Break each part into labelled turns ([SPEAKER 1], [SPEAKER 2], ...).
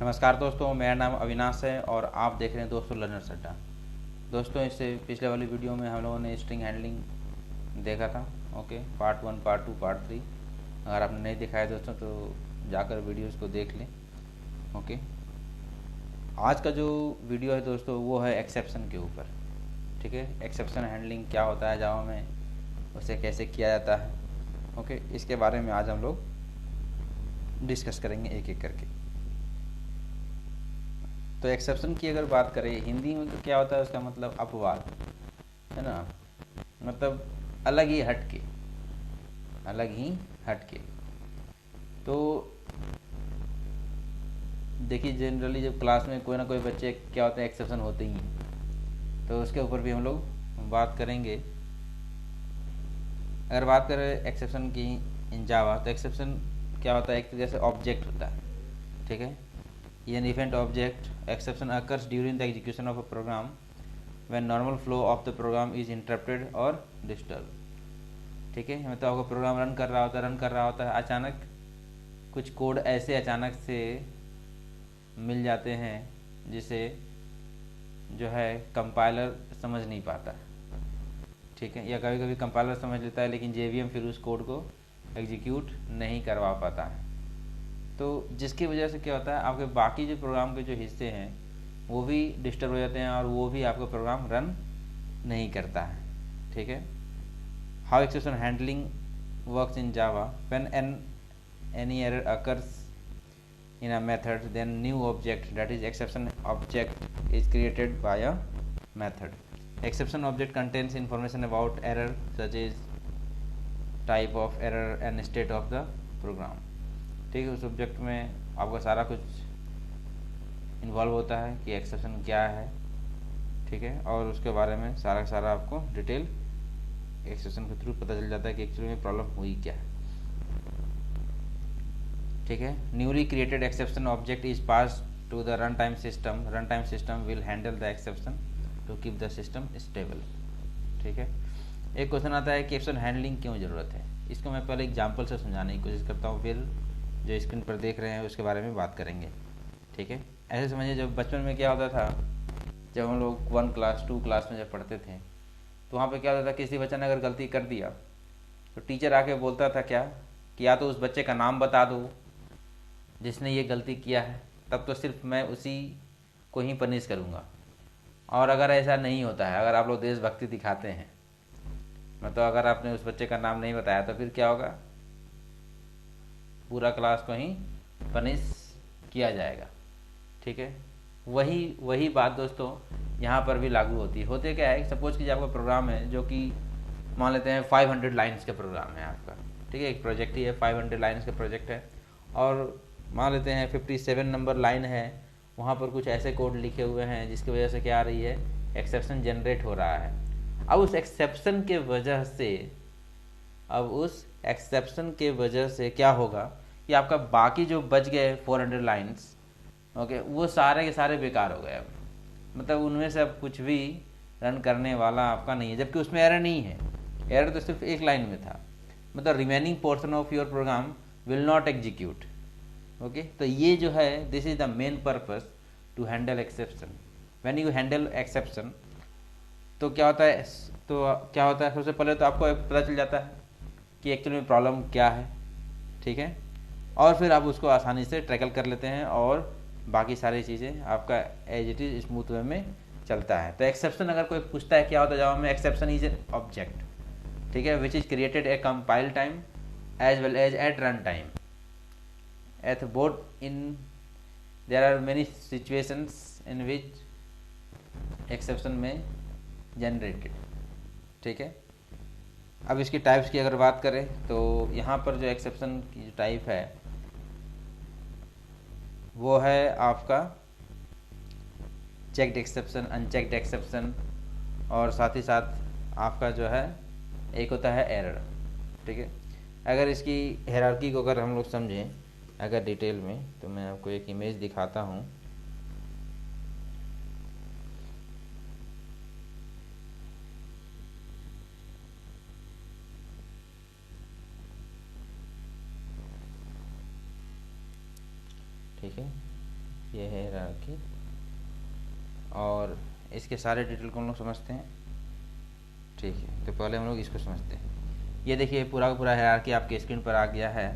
[SPEAKER 1] नमस्कार दोस्तों, मेरा नाम अविनाश है और आप देख रहे हैं दोस्तों लर्नर्स अड्डा। दोस्तों, इससे पिछले वाली वीडियो में हम लोगों ने स्ट्रिंग हैंडलिंग देखा था। Okay, part 1, part 2, part 3। अगर आपने नहीं देखा है दोस्तों तो जाकर वीडियोस को देख लें। ओके, आज का जो वीडियो है दोस्तों वो है एक्सेप्शन के ऊपर। ठीक है, एक्सेप्शन हैंडलिंग क्या होता है जावा में, उसे कैसे किया जाता है। ओके, इसके बारे में आज हम लोग डिस्कस करेंगे एक एक करके। तो एक्सेप्शन की अगर बात करें हिंदी में तो क्या होता है, उसका मतलब अपवाद है ना, मतलब अलग ही हटके, अलग ही हटके। तो देखिए, जनरली जब क्लास में कोई ना कोई बच्चे क्या होते हैं, एक्सेप्शन होते ही हैं, तो उसके ऊपर भी हम लोग बात करेंगे। अगर बात करें एक्सेप्शन की इन जावा, तो एक्सेप्शन क्या होता है, एक तरीके से ऑब्जेक्ट होता है। ठीक है, an event object exception occurs during the execution of a program when normal flow of the program is interrupted or disturbed। ठीक है, मतलब आपका प्रोग्राम रन कर रहा होता है, अचानक कुछ कोड ऐसे अचानक से मिल जाते हैं जिसे जो है कंपाइलर समझ नहीं पाता। ठीक है, या कभी कभी कंपाइलर समझ लेता है लेकिन जेवीएम फिर उस कोड को एग्जीक्यूट नहीं करवा पाता है। तो जिसकी वजह से क्या होता है, आपके बाकी जो प्रोग्राम के जो हिस्से हैं वो भी डिस्टर्ब हो जाते हैं और वो भी आपका प्रोग्राम रन नहीं करता है। ठीक है, how exception handling works in Java, when any error occurs in a method, then new object, that is exception object, is created by a method. Exception object contains information about error such as type of error and state of the program। ठीक है, उस object में आपका सारा कुछ involve होता है कि एक्सेप्शन क्या है। ठीक है, और उसके बारे में सारा सारा आपको डिटेल एक्सेप्शन के थ्रू पता चल जाता है कि एक्चुअली में प्रॉब्लम हुई क्या है। ठीक है, newly created exception object is pass to the run time system. Run time system will handle the exception to keep the system stable. ठीक है, एक क्वेश्चन आता है कि एक्सेप्शन हैंडलिंग क्यों ज़रूरत है। इसको मैं पहले एग्जांपल से समझाने की कोशिश करता हूँ, फिर जो स्क्रीन पर देख रहे हैं उसके बारे में बात करेंगे। ठीक है, ऐसे समझिए, जब बचपन में क्या होता था, जब हम लोग 1 क्लास 2 क्लास में जब पढ़ते थे तो वहाँ पे क्या होता था, किसी बच्चे ने अगर गलती कर दिया तो टीचर आके बोलता था क्या कि या तो उस बच्चे का नाम बता दो जिसने ये गलती किया है, तब तो सिर्फ मैं उसी को ही पनिश करूँगा। और अगर ऐसा नहीं होता है, अगर आप लोग देशभक्ति दिखाते हैं, मतलब अगर आपने उस बच्चे का नाम नहीं बताया तो फिर क्या होगा, पूरा क्लास को ही पनिश किया जाएगा। ठीक है, वही वही बात दोस्तों यहाँ पर भी लागू होती है। होते क्या है, सपोज कीजिए आपका प्रोग्राम है जो कि मान लेते हैं 500 लाइन्स का प्रोग्राम है आपका। ठीक है, एक प्रोजेक्ट ही है, 500 लाइन्स का प्रोजेक्ट है, और मान लेते हैं 57 नंबर लाइन है, वहाँ पर कुछ ऐसे कोड लिखे हुए हैं जिसकी वजह से क्या आ रही है, एक्सेप्शन जनरेट हो रहा है। अब उस एक्सेप्शन के वजह से क्या होगा कि आपका बाकी जो बच गए 400 लाइन्स, ओके, वो सारे के सारे बेकार हो गए। अब मतलब उनमें से अब कुछ भी रन करने वाला आपका नहीं है, जबकि उसमें एरर नहीं है। एरर तो सिर्फ एक लाइन में था, मतलब remaining portion of your program will not execute. Okay, तो ये जो है, this is the main purpose to handle exception. When you handle exception तो क्या होता है, सबसे पहले तो आपको पता चल जाता है कि एक्चुअली में प्रॉब्लम क्या है। ठीक है, और फिर आप उसको आसानी से टैकल कर लेते हैं और बाकी सारी चीज़ें आपका as it is smooth way में चलता है। तो एक्सेप्शन अगर कोई पूछता है क्या होता है जावा में, एक्सेप्शन इज एन ऑब्जेक्ट, ठीक है, which is created a compile time as well as at run time at both in there are many situations in which exception में generated। ठीक है, अब इसकी टाइप्स की अगर बात करें तो यहाँ पर जो एक्सेप्शन की जो टाइप है वो है आपका चेक्ड एक्सेप्शन, अनचेक्ड एक्सेप्शन, और साथ ही साथ आपका जो है एक होता है एरर। ठीक है, अगर इसकी हायरार्की को अगर हम लोग समझें अगर डिटेल में, तो मैं आपको एक इमेज दिखाता हूँ। ठीक है, ये है हायरार्की, और इसके सारे डिटेल को हम लोग समझते हैं। ठीक है, तो पहले हम लोग इसको समझते हैं। ये देखिए पूरा का पूरा हायरार्की आपके स्क्रीन पर आ गया है।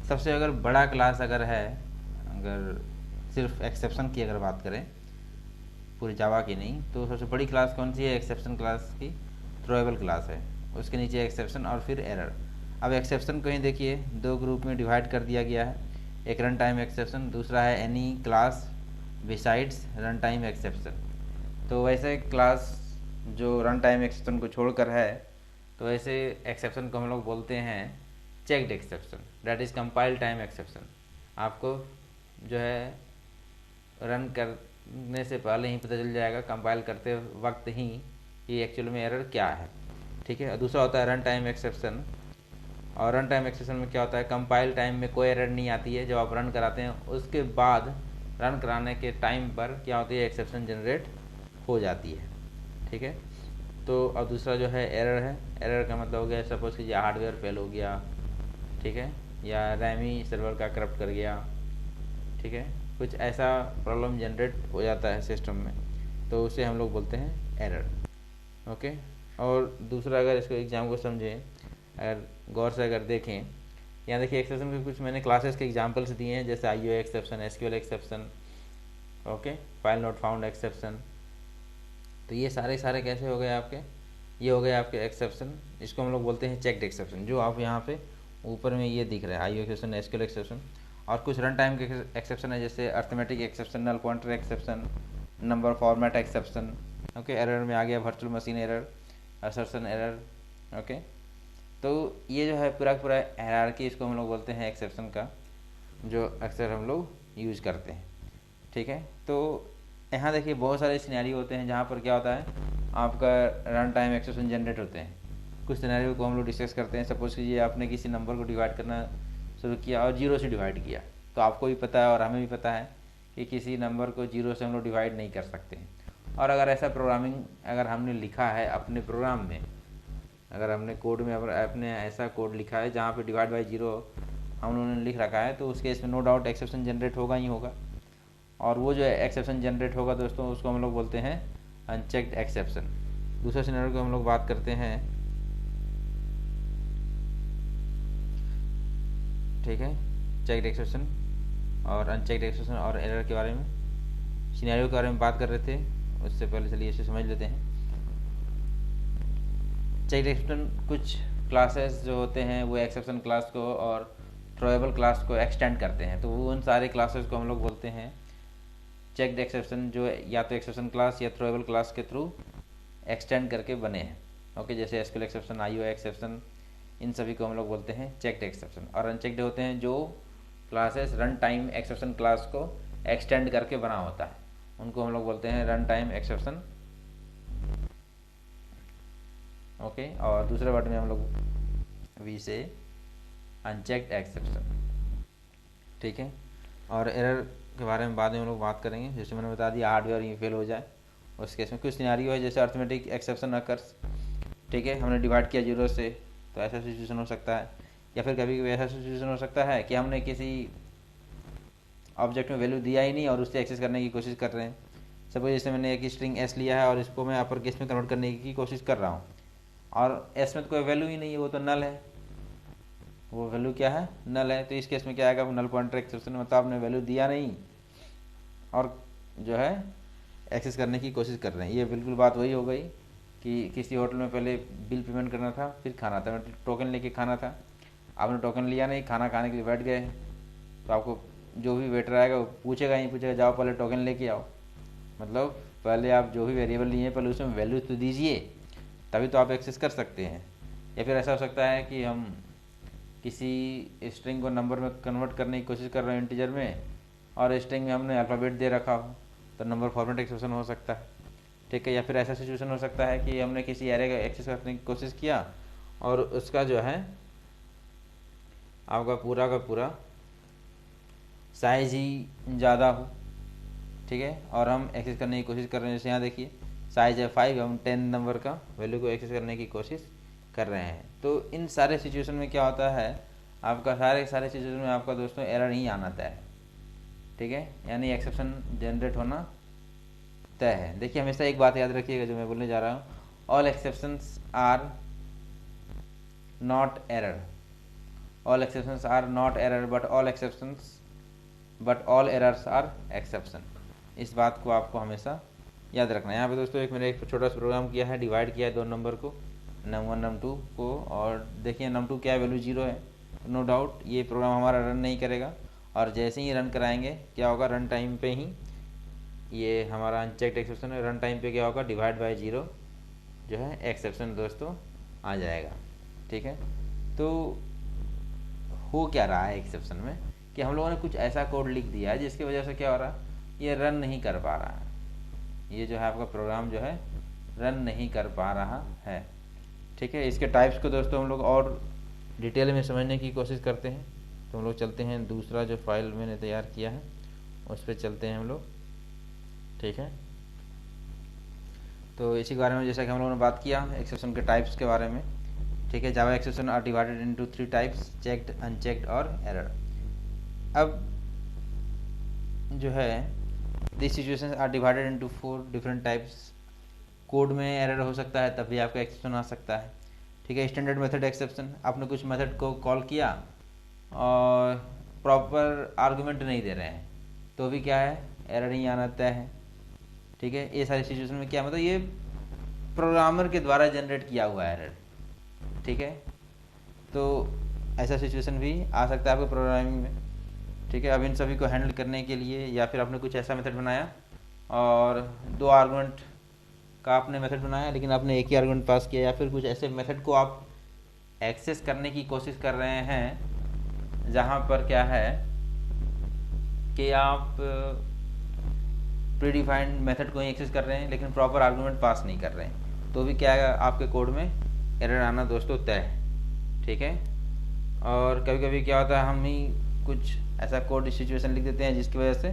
[SPEAKER 1] सबसे अगर बड़ा क्लास अगर है, अगर सिर्फ एक्सेप्शन की अगर बात करें, पूरी जावा की नहीं, तो सबसे बड़ी क्लास कौन सी है? एक्सेप्शन क्लास की थ्रोएबल क्लास है। उसके नीचे एक्सेप्शन और फिर एरर। अब एक्सेप्शन को ही देखिए दो ग्रुप में डिवाइड कर दिया गया है, एक रन टाइम एक्सेप्शन, दूसरा है any class besides run time exception. तो वैसे क्लास जो रन टाइम एक्सेप्शन को छोड़कर है, तो ऐसे एक्सेप्शन को हम लोग बोलते हैं checked exception, that is compile time exception. आपको जो है रन करने से पहले ही पता चल जाएगा, कंपाइल करते वक्त ही, कि एक्चुअल में एरर क्या है। ठीक है, दूसरा होता है रन टाइम एक्सेप्शन। और रन टाइम एक्सेप्शन में क्या होता है? कंपाइल टाइम में कोई एरर नहीं आती है, जब आप रन कराते हैं उसके बाद रन कराने के टाइम पर क्या होती है? एक्सेप्शन जनरेट हो जाती है। ठीक है, तो अब दूसरा जो है एरर है। एरर का मतलब हो गया सपोज कीजिए हार्डवेयर फेल हो गया, ठीक है, या रैमी सर्वर का करप्ट कर गया, ठीक है, कुछ ऐसा प्रॉब्लम जनरेट हो जाता है सिस्टम में, तो उसे हम लोग बोलते हैं एरर। ओके, और दूसरा अगर इसको एग्जाम को समझें, अगर गौर से अगर देखें, यहाँ देखिए एक्सेप्शन के कुछ मैंने क्लासेस के एग्जांपल्स दिए हैं, जैसे IO exception, SQL exception, okay, file not found exception. तो ये सारे कैसे हो गए आपके? ये हो गए आपके एक्सेप्शन। इसको हम लोग बोलते हैं चेक्ड एक्सेप्शन, जो आप यहाँ पे ऊपर में ये दिख रहा है, IO एक्सेप्शन, SQL एक्सेप्शन। और कुछ रन टाइम के एक्सेप्शन है, जैसे arithmetic exception, null pointer exception, number format exception. Okay, error में आ गया virtual machine error, assertion error. Okay, तो ये जो है पूरा पूरा हायरार्की, इसको हम लोग बोलते हैं एक्सेप्शन का, जो अक्सर हम लोग यूज़ करते हैं। ठीक है, तो यहाँ देखिए बहुत सारे सिनेरियो होते हैं जहाँ पर क्या होता है, आपका रन टाइम एक्सेप्शन जनरेट होते हैं। कुछ सिनेरियो को हम लोग डिस्कस करते हैं। सपोज कीजिए आपने किसी नंबर को डिवाइड करना शुरू किया और जीरो से डिवाइड किया, तो आपको भी पता है और हमें भी पता है कि किसी नंबर को जीरो से हम लोग डिवाइड नहीं कर सकते हैं। और अगर ऐसा प्रोग्रामिंग अगर हमने लिखा है अपने प्रोग्राम में, अगर हमने कोड में अपने ऐसा कोड लिखा है जहाँ पे डिवाइड बाई जीरो हम लोगों ने लिख रखा है, तो उसके इसमें नो डाउट एक्सेप्शन जनरेट होगा ही होगा। और वो जो एक्सेप्शन जनरेट होगा दोस्तों, उसको हम लोग बोलते हैं अनचेक्ड एक्सेप्शन। दूसरे सिनेरियो को हम लोग बात करते हैं। ठीक है, चेक्ड एक्सेप्शन और अनचेक्ड एक्सेप्शन और एरर के बारे में, सिनेरियो के बारे में बात कर रहे थे। उससे पहले चलिए इसे समझ लेते हैं। चेक्ड एक्सेप्शन, कुछ क्लासेस जो होते हैं वो एक्सेप्शन क्लास को और थ्रोएबल क्लास को एक्सटेंड करते हैं, तो वो उन सारे क्लासेस को हम लोग बोलते हैं चेक्ड एक्सेप्शन, जो या तो एक्सेप्शन क्लास या थ्रोएबल क्लास के थ्रू एक्सटेंड करके बने हैं। ओके, जैसे SQL एक्सेप्शन, IO एक्सेप्शन, इन सभी को हम लोग बोलते हैं चेक्ड एक्सेप्शन। और अनचेक्ड होते हैं जो classes run time exception class को एक्सटेंड करके बना होता है, उनको हम लोग बोलते हैं रन टाइम एक्सेप्शन। ओके, और दूसरे वर्ड में हम लोग वी से अनचेक्ड एक्सेप्शन। ठीक है, और एरर के बारे में बाद में हम लोग बात करेंगे। जैसे मैंने बता दिया हार्डवेयर ही फेल हो जाए, उस केस में कुछ सिनेरियो है, जैसे अर्थमेटिक एक्सेप्शन अकर्स। ठीक है, हमने डिवाइड किया जीरो से, तो ऐसा सिचुएशन हो सकता है। या फिर कभी कभी ऐसा सिचुएशन हो सकता है कि हमने किसी ऑब्जेक्ट में वैल्यू दिया ही नहीं और उससे एक्सेस करने की कोशिश कर रहे हैं। सपोज जैसे मैंने एक स्ट्रिंग S लिया है और इसको मैं अपर केस में कन्वर्ट करने की कोशिश कर रहा हूँ, और S में तो कोई वैल्यू ही नहीं है, वो तो नल है, वो वैल्यू क्या है? नल है। तो इस केस में क्या आएगा? नल पॉइंटर एक्सेप्शन, मतलब आपने वैल्यू दिया नहीं और जो है एक्सेस करने की कोशिश कर रहे हैं। ये बिल्कुल बात वही हो गई कि किसी होटल में पहले बिल पेमेंट करना था, फिर खाना था, टोकन लेके खाना था, आपने टोकन लिया नहीं, खाना खाने के लिए बैठ गए, तो आपको जो भी वेटर आएगा वो पूछेगा ही पूछेगा, जाओ पहले टोकन लेके आओ। मतलब पहले आप जो भी वेरिएबल लिए पहले उसमें वैल्यू तो दीजिए, तभी तो आप एक्सेस कर सकते हैं। या फिर ऐसा हो सकता है कि हम किसी स्ट्रिंग को नंबर में कन्वर्ट करने की कोशिश कर रहे हैं इंटीजर में, और स्ट्रिंग में हमने अल्फ़ाबेट दे रखा हो, तो नंबर फॉर्मेट एक्सेप्शन हो सकता है। ठीक है, या फिर ऐसा सिचुएशन हो सकता है कि हमने किसी एरे का एक्सेस करने की कोशिश किया और उसका जो है आपका पूरा का पूरा साइज़ ही ज़्यादा हो। ठीक है, और हम एक्सेस करने की कोशिश कर रहे हैं, जैसे यहाँ देखिए साइज़ है 5, हम 10 नंबर का वैल्यू को एक्सेस करने की कोशिश कर रहे हैं। तो इन सारे सिचुएशन में क्या होता है, आपका सारे सिचुएशन में आपका दोस्तों एरर ही आना तय है। ठीक है, यानी एक्सेप्शन जनरेट होना तय है। देखिए हमेशा एक बात याद रखिएगा जो मैं बोलने जा रहा हूँ, all exceptions are not error, all exceptions are not error but all errors are exception. इस बात को आपको हमेशा याद रखना है। यहाँ पे दोस्तों मैंने एक छोटा सा प्रोग्राम किया है, डिवाइड किया है दो नंबर को, num1 num2 को, और देखिए num2 क्या वैल्यू 0 है, नो डाउट ये प्रोग्राम हमारा रन नहीं करेगा, और जैसे ही रन कराएंगे क्या होगा, रन टाइम पे ही ये हमारा अनचेक्ड एक्सेप्शन है, रन टाइम पे क्या होगा, डिवाइड बाय 0 जो है एक्सेप्शन दोस्तों आ जाएगा। ठीक है, तो हो क्या रहा है एक्सेप्शन में कि हम लोगों ने कुछ ऐसा कोड लिख दिया है जिसकी वजह से क्या हो रहा है, ये रन नहीं कर पा रहा है, ये जो है आपका प्रोग्राम जो है रन नहीं कर पा रहा है। ठीक है, इसके टाइप्स को दोस्तों हम लोग और डिटेल में समझने की कोशिश करते हैं, तो हम लोग चलते हैं दूसरा जो फाइल मैंने तैयार किया है उस पर चलते हैं हम लोग। ठीक है, तो इसी के बारे में जैसा कि हम लोगों ने बात किया एक्सेप्शन के टाइप्स के बारे में। ठीक है, Java exception are divided into 3 types, checked, unchecked और एरर। अब जो है this situation are divided into 4 different types. Code में एरर हो सकता है तब भी आपका एक्सेप्शन आ सकता है। ठीक है, स्टैंडर्ड मेथड एक्सेप्शन, आपने कुछ मेथड को कॉल किया और प्रॉपर आर्गुमेंट नहीं दे रहे हैं तो भी क्या है, एरर ही आना तय है। ठीक है, ये सारी सिचुएशन में क्या मतलब ये प्रोग्रामर के द्वारा जनरेट किया हुआ एरर। ठीक है, तो ऐसा सिचुएशन भी आ सकता है आपके प्रोग्रामिंग में। ठीक है, अब इन सभी को हैंडल करने के लिए या फिर आपने कुछ ऐसा मेथड बनाया और 2 आर्गुमेंट का आपने मेथड बनाया लेकिन आपने एक ही आर्गुमेंट पास किया, या फिर कुछ ऐसे मेथड को आप एक्सेस करने की कोशिश कर रहे हैं जहाँ पर क्या है कि आप प्रीडिफाइंड मेथड को ही एक्सेस कर रहे हैं लेकिन प्रॉपर आर्गुमेंट पास नहीं कर रहे हैं, तो भी क्या है आपके कोड में एरर आना दोस्तों तय है। ठीक है, और कभी कभी क्या होता है हम ही कुछ ऐसा कोड सिचुएशन लिख देते हैं जिसकी वजह से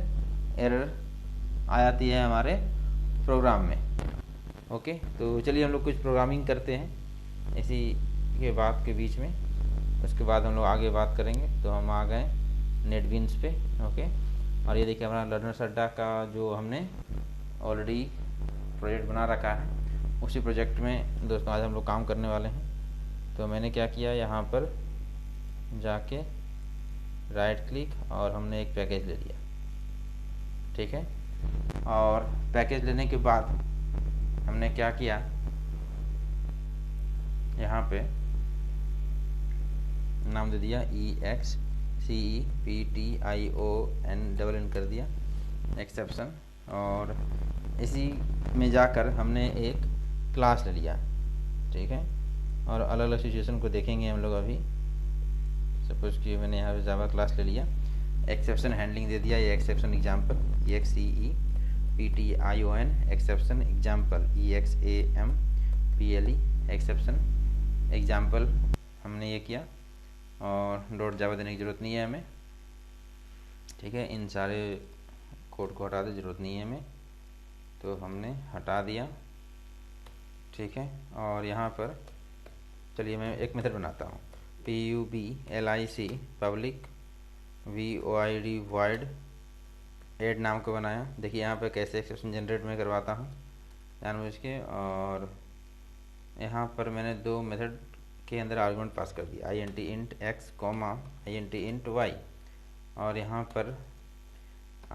[SPEAKER 1] एरर आ जाती है हमारे प्रोग्राम में। ओके, तो चलिए हम लोग कुछ प्रोग्रामिंग करते हैं इसी के बात के बीच में, उसके बाद हम लोग आगे बात करेंगे। तो हम आ गए नेटबीन्स पे। ओके, और ये देखिए हमारा लर्नर्स अड्डा का जो हमने ऑलरेडी प्रोजेक्ट बना रखा है उसी प्रोजेक्ट में दोस्तों आज हम लोग काम करने वाले हैं। तो मैंने क्या किया, यहाँ पर जाके राइट क्लिक और हमने एक पैकेज ले लिया। ठीक है, और पैकेज लेने के बाद हमने क्या किया, यहाँ पे नाम दे दिया EXCEPTION कर दिया एक्सेप्शन, और इसी में जाकर हमने एक क्लास ले लिया। ठीक है, और अलग अलग सिचुएशन को देखेंगे हम लोग अभी। सपोज कि मैंने यहाँ पे जावा क्लास ले लिया, एक्सेप्शन हैंडलिंग दे दिया, ये exception example EXCEPTION exception example EXAMPLE exception example हमने ये किया, और डॉट जावा देने की ज़रूरत नहीं है हमें। ठीक है, इन सारे कोड को हटा दे, ज़रूरत नहीं है हमें, तो हमने हटा दिया। ठीक है, और यहाँ पर चलिए मैं एक मेथड बनाता हूँ, PUBLIC public VOID void add नाम को बनाया। देखिए यहाँ पे कैसे एक्सेप्शन जनरेट में करवाता हूँ जानबूझ के, और यहाँ पर मैंने 2 मेथड के अंदर आर्गुमेंट पास कर दिया, int x int y, और यहाँ पर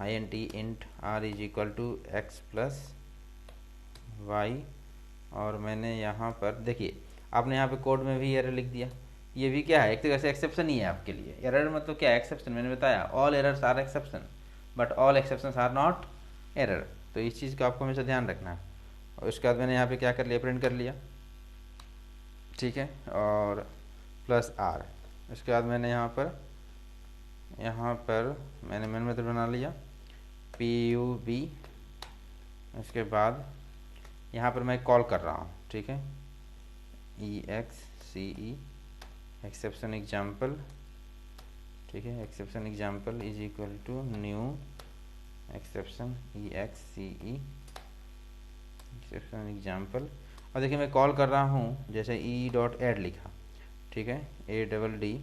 [SPEAKER 1] int r is equal to x plus y, और मैंने यहाँ पर देखिए आपने यहाँ पे कोड में भी एरर लिख दिया। ये भी क्या है, एक तरह से एक्सेप्शन ही है आपके लिए। एरर मतलब क्या है, एक्सेप्शन। मैंने बताया all errors are exception but all exceptions are not error, तो इस चीज़ का आपको हमेशा ध्यान रखना है। और उसके बाद मैंने यहाँ पे क्या कर लिया, प्रिंट कर लिया। ठीक है, और प्लस आर, उसके बाद मैंने यहाँ पर मैंने मेन मेथड बना लिया PUB, उसके बाद यहाँ पर मैं कॉल कर रहा हूँ। ठीक है, EXCE एक्सेप्शन एग्जाम्पल। ठीक है, exception example is equal to new exception EXCE exception example, और देखिए मैं कॉल कर रहा हूँ जैसे E.add लिखा। ठीक है, ADD,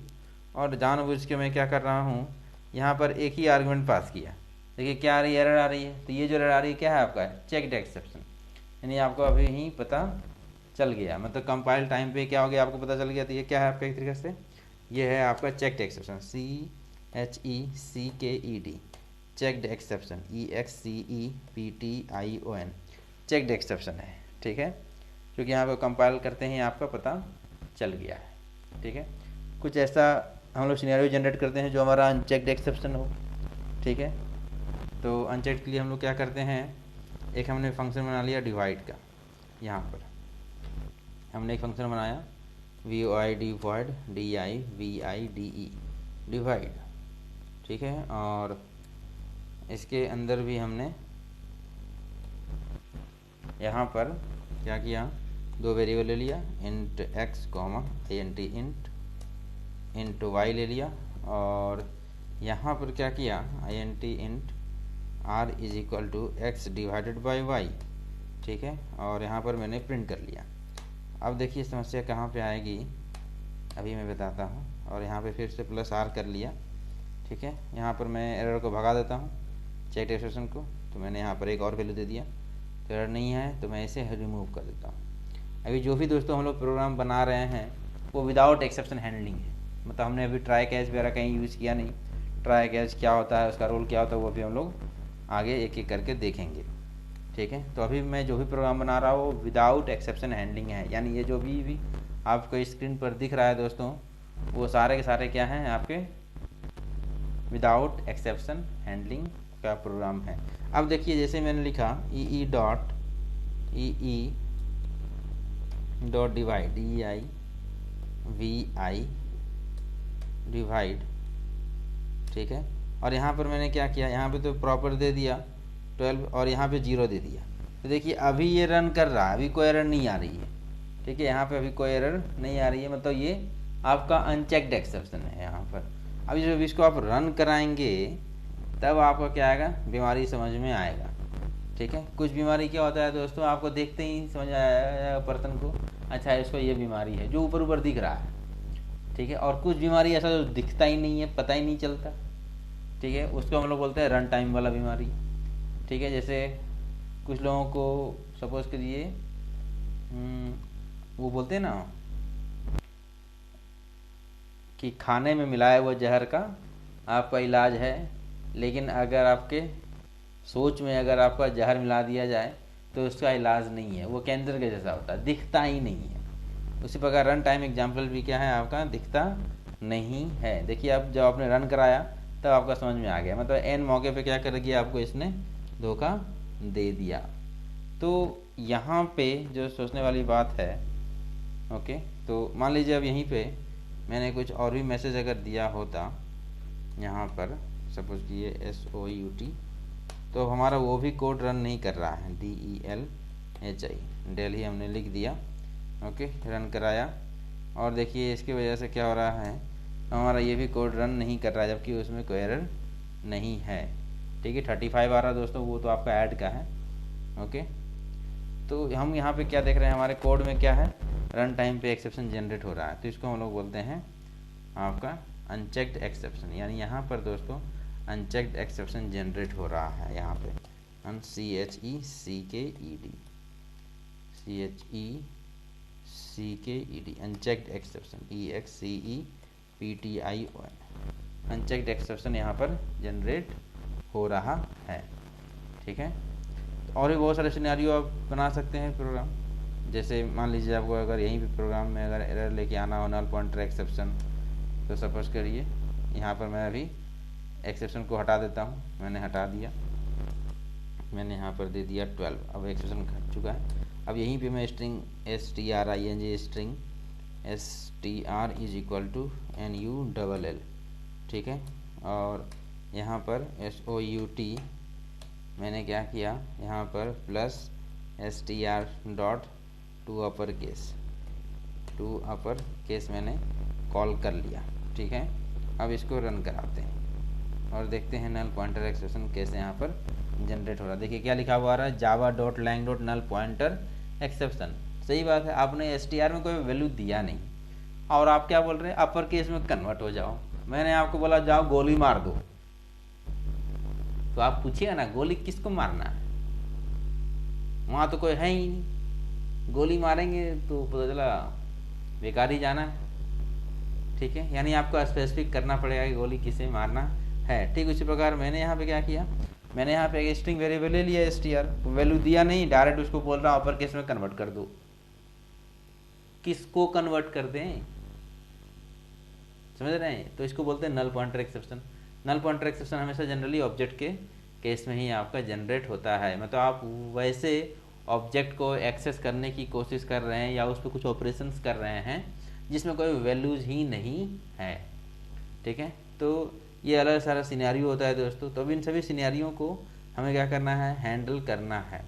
[SPEAKER 1] और जानबूझ के मैं क्या कर रहा हूँ, यहाँ पर एक ही आर्गुमेंट पास किया। देखिए क्या आ रही है, एरर आ रही है। तो ये जो एरर आ रही है क्या है आपका, चेक्ड एक्सेप्शन, यानी आपको अभी ही पता चल गया, मतलब कंपाइल टाइम पे क्या हो गया आपको पता चल गया। तो ये क्या है आपका एक तरीके से, ये है आपका checked exception, CHECKED, checked exception, EXCEPTION, checked exception है। ठीक है, क्योंकि यहाँ पे कंपाइल करते ही आपका पता चल गया है। ठीक है, कुछ ऐसा हम लोग सिनेरियो जनरेट करते हैं जो हमारा अनचेक्ड एक्सेप्शन हो। ठीक है, तो अनचेक्ड के लिए हम लोग क्या करते हैं, एक हमने फंक्शन बना लिया डिवाइड का। यहाँ पर हमने एक फंक्शन बनाया VOID void DIVIDE, डिवाइड। ठीक है, और इसके अंदर भी हमने यहाँ पर क्या किया, दो वेरिएबल ले लिया, int x int int y ले लिया, और यहाँ पर क्या किया, int r is equal to x divided by y. ठीक है, और यहाँ पर मैंने प्रिंट कर लिया। अब देखिए समस्या कहाँ पे आएगी, अभी मैं बताता हूँ। और यहाँ पे फिर से प्लस r कर लिया। ठीक है, यहाँ पर मैं एरर को भगा देता हूँ, चेक एक्सेप्शन को। तो मैंने यहाँ पर एक और वैल्यू दे दिया, तो एरर नहीं है तो मैं इसे रिमूव कर देता हूँ। अभी जो भी दोस्तों हम लोग प्रोग्राम बना रहे हैं वो विदाउट एक्सेप्शन हैंडलिंग है, मतलब हमने अभी ट्राई कैच वगैरह कहीं यूज़ किया नहीं। ट्राई कैच क्या होता है, उसका रोल क्या होता है, वो भी हम लोग आगे एक एक करके देखेंगे। ठीक है, तो अभी मैं जो भी प्रोग्राम बना रहा हूँ वो विदाउट एक्सेप्शन हैंडलिंग है, यानी ये जो भी आपको स्क्रीन पर दिख रहा है दोस्तों, वो सारे के सारे क्या हैं आपके विदाउट एक्सेप्शन हैंडलिंग का प्रोग्राम है। अब देखिए जैसे मैंने लिखा E dot divide DIVI divide. ठीक है, और यहाँ पर मैंने क्या किया, यहाँ पे तो प्रॉपर दे दिया 12 और यहाँ पे 0 दे दिया। तो देखिए अभी ये रन कर रहा है, अभी कोई एरर नहीं आ रही है। ठीक है, यहाँ पे अभी कोई एरर नहीं आ रही है, मतलब ये आपका अनचेक्ड एक्सेप्शन है यहाँ पर। अभी जब इसको आप रन कराएंगे तब आपको क्या आएगा, बीमारी समझ में आएगा। ठीक है, कुछ बीमारी क्या होता है दोस्तों, आपको देखते ही समझ आया पर्सन को, अच्छा इसको ये बीमारी है, जो ऊपर ऊपर दिख रहा है। ठीक है, और कुछ बीमारी ऐसा जो दिखता ही नहीं है, पता ही नहीं चलता। ठीक है, उसको हम लोग बोलते हैं रन टाइम वाला बीमारी। ठीक है, जैसे कुछ लोगों को सपोज करिए वो बोलते हैं ना कि खाने में मिलाया हुआ जहर का आपका इलाज है, लेकिन अगर आपके सोच में अगर आपका जहर मिला दिया जाए तो उसका इलाज नहीं है, वो कैंसर के जैसा होता है, दिखता ही नहीं है। उसी प्रकार रन टाइम एग्जाम्पल भी क्या है आपका, दिखता नहीं है। देखिए अब जब आपने रन कराया तब आपका समझ में आ गया, मतलब एन मौके पे क्या कर दिया, आपको इसने धोखा दे दिया। तो यहाँ पे जो सोचने वाली बात है, ओके, तो मान लीजिए अब यहीं पे मैंने कुछ और भी मैसेज अगर दिया होता, यहाँ पर सपोज कि ये SOUT, तो हमारा वो भी कोड रन नहीं कर रहा है, DELHI डेल ही हमने लिख दिया। ओके, रन कराया और देखिए इसकी वजह से क्या हो रहा है, हमारा ये भी कोड रन नहीं कर रहा है, जबकि उसमें कोई एरर नहीं है। ठीक है, 35 आ रहा है दोस्तों, वो तो आपका ऐड का है। ओके, तो हम यहाँ पे क्या देख रहे हैं, हमारे कोड में क्या है, रन टाइम पे एक्सेप्शन जनरेट हो रहा है, तो इसको हम लोग बोलते हैं आपका अनचेक्ड एक्सेप्शन। यानी यहाँ पर दोस्तों अनचेक्ड एक्सेप्शन जनरेट हो रहा है, यहाँ पे CHECKED unchecked exception, EXCEPTION unchecked exception यहाँ पर जनरेट हो रहा है। ठीक है, और भी बहुत सारे सिनेरियो आप बना सकते हैं प्रोग्राम। जैसे मान लीजिए आपको अगर यहीं पे प्रोग्राम में अगर एरर लेके आना हो, नल पॉइंटर एक्सेप्शन, तो सपोज करिए यहाँ पर मैं अभी एक्सेप्शन को हटा देता हूँ, मैंने हटा दिया, मैंने यहाँ पर दे दिया 12, अब एक्सेप्शन घट चुका है। अब यहीं पे मैं string string string str is equal to NULL, ठीक है, और यहाँ पर SOUT मैंने क्या किया, यहाँ पर plus str dot to upper case मैंने कॉल कर लिया। ठीक है, अब इसको रन कराते हैं और देखते हैं नल पॉइंटर एक्सेप्शन कैसे यहाँ पर जनरेट हो रहा है। देखिए क्या लिखा हुआ आ रहा है, java.lang.null पॉइंटर एक्सेप्शन। सही बात है, आपने str में कोई वैल्यू दिया नहीं और आप क्या बोल रहे हैं, अपर केस में कन्वर्ट हो जाओ। मैंने आपको बोला जाओ गोली मार दो, तो आप पूछिएगा ना गोली किसको मारना है, वहाँ तो कोई है ही नहीं, गोली मारेंगे तो पता चला बेकार ही जाना है। ठीक है, यानी आपको स्पेसिफिक करना पड़ेगा कि गोली किसे मारना है। ठीक उसी प्रकार मैंने यहाँ पे क्या किया, मैंने यहाँ पे एक स्ट्रिंग वेरिएबल ले लिया str, वैल्यू दिया नहीं, डायरेक्ट उसको बोल रहा हूँ अपर केस में कन्वर्ट कर दो। किसको कन्वर्ट कर दें, समझ रहे हैं? तो इसको बोलते हैं null pointer exception. Null pointer exception हमेशा जनरली ऑब्जेक्ट के केस में ही आपका जनरेट होता है। मतलब आप वैसे ऑब्जेक्ट को एक्सेस करने की कोशिश कर रहे हैं या उस पर कुछ ऑपरेशंस कर रहे हैं जिसमें कोई वैल्यूज ही नहीं है। ठीक है, तो ये अलग सारा सिनेरियो होता है दोस्तों। तो अब इन सभी सिनेरियो को हमें क्या करना है, हैंडल करना है।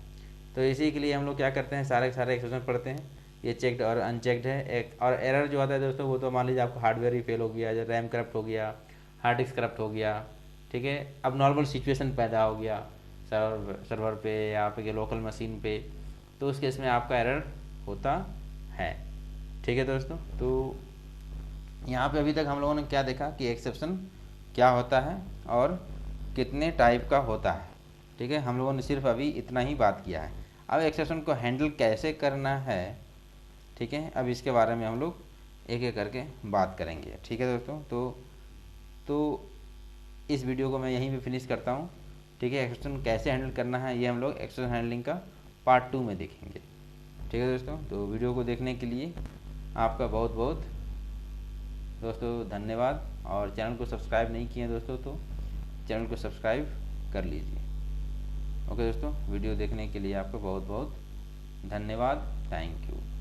[SPEAKER 1] तो इसी के लिए हम लोग क्या करते हैं, सारे के सारे एक्सेप्शन पढ़ते हैं। ये चेक्ड और अनचेक्ड है। एक और एरर जो आता है दोस्तों वो तो मान लीजिए आपका हार्डवेयर ही फेल हो गया, जो रैम करप्ट हो गया, हार्ड डिस्क करप्ट हो गया। ठीक है, अब नॉर्मल सिचुएशन पैदा हो गया सर्वर पे या आपके लोकल मशीन पे, तो उस केस में आपका एरर होता है। ठीक है दोस्तों, तो यहाँ पे अभी तक हम लोगों ने क्या देखा कि एक्सेप्शन क्या होता है और कितने टाइप का होता है। ठीक है, हम लोगों ने सिर्फ अभी इतना ही बात किया है। अब एक्सेप्शन को हैंडल कैसे करना है, ठीक है, अब इसके बारे में हम लोग एक एक करके बात करेंगे। ठीक है दोस्तों, तो इस वीडियो को मैं यहीं पे फिनिश करता हूँ। ठीक है, एक्सेप्शन कैसे हैंडल करना है ये हम लोग एक्सेप्शन हैंडलिंग का पार्ट 2 में देखेंगे। ठीक है दोस्तों, तो वीडियो को देखने के लिए आपका बहुत बहुत दोस्तों धन्यवाद। और चैनल को सब्सक्राइब नहीं किए दोस्तों तो चैनल को सब्सक्राइब कर लीजिए। ओके दोस्तों, वीडियो देखने के लिए आपका बहुत बहुत धन्यवाद। Thank you.